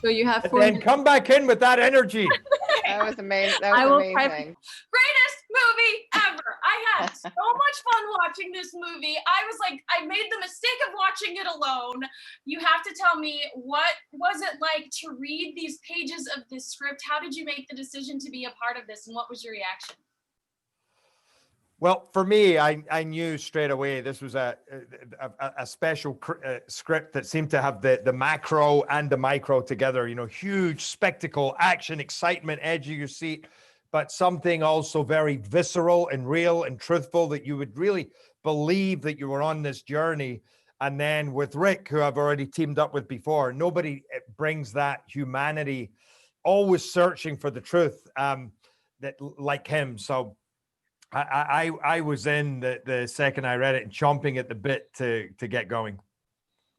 So you have And 4 then minutes. come back in with that energy. That was amazing. That I was will amazing. Greatest movie ever. I had so much fun watching this movie. I was like, I made the mistake of watching it alone. You have to tell me, what was it like to read these pages of this script? How did you make the decision to be a part of this, and what was your reaction? Well, for me, I knew straight away this was a special script that seemed to have the macro and the micro together. You know, huge spectacle, action, excitement, edge of your seat, but something also very visceral and real and truthful that you would really believe that you were on this journey. And then with Rick, who I've already teamed up with before, nobody brings that humanity, always searching for the truth, that like him. So I was in the second I read it and chomping at the bit to get going.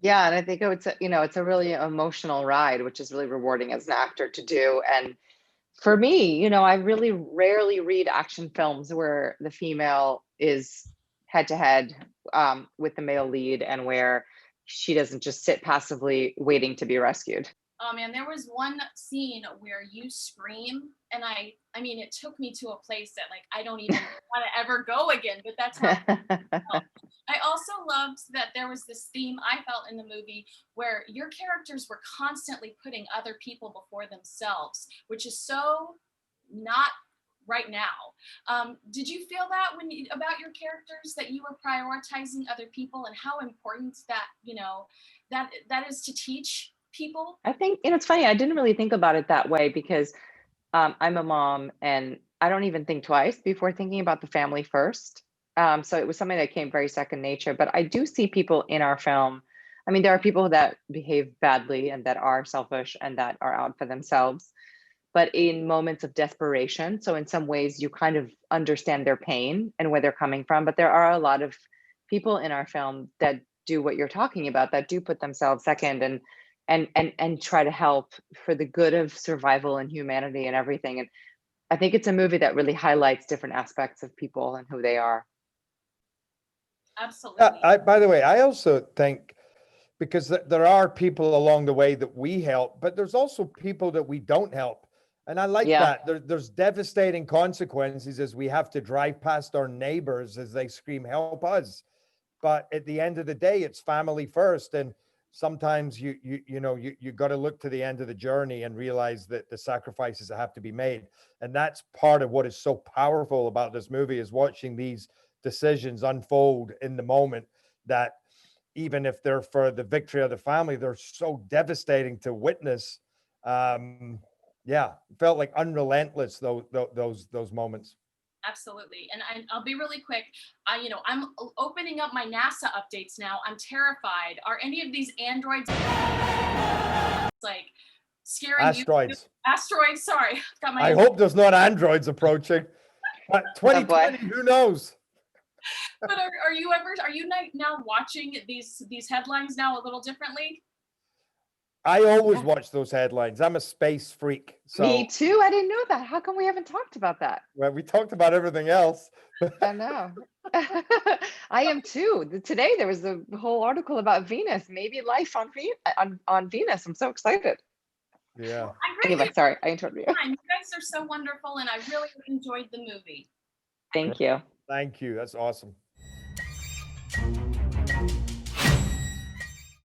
Yeah, and I think it's a really emotional ride, which is really rewarding as an actor to do. And for me, I really rarely read action films where the female is head to head with the male lead, and where she doesn't just sit passively waiting to be rescued. Oh man, there was one scene where you scream, and I mean, it took me to a place that like I don't even want to ever go again. But that's how I felt. I also loved that there was this theme I felt in the movie where your characters were constantly putting other people before themselves, which is so not right now. Did you feel that about your characters, that you were prioritizing other people, and how important that that is to teach people? I think, it's funny, I didn't really think about it that way because I'm a mom, and I don't even think twice before thinking about the family first. So it was something that came very second nature. But I do see people in our film. I mean, there are people that behave badly and that are selfish and that are out for themselves, but in moments of desperation. So in some ways, you kind of understand their pain and where they're coming from. But there are a lot of people in our film that do what you're talking about, that do put themselves second and try to help for the good of survival and humanity and everything. And I think it's a movie that really highlights different aspects of people and who they are. Absolutely. By the way, I also think, because there are people along the way that we help, but there's also people that we don't help. And I like that. There's devastating consequences as we have to drive past our neighbors as they scream, help us. But at the end of the day, it's family first. And sometimes you got to look to the end of the journey and realize that the sacrifices that have to be made. And that's part of what is so powerful about this movie, is watching these decisions unfold in the moment, that even if they're for the victory of the family, they're so devastating to witness. Yeah, felt like unrelentless, those moments. Absolutely. And I'll be really quick. I'm opening up my NASA updates now. I'm terrified. Are any of these androids like scaring Asteroids. you? Asteroids, sorry. I hope there's not androids approaching. But 2020, who knows? But are you now watching these headlines now a little differently? I always watch those headlines. I'm a space freak. So. Me too. I didn't know that. How come we haven't talked about that? Well, we talked about everything else. I know. I am too. Today there was a whole article about Venus, maybe life on Venus. I'm so excited. Yeah. Well, anyway, sorry, I interrupted you. You guys are so wonderful, and I really enjoyed the movie. Thank you. Thank you. That's awesome.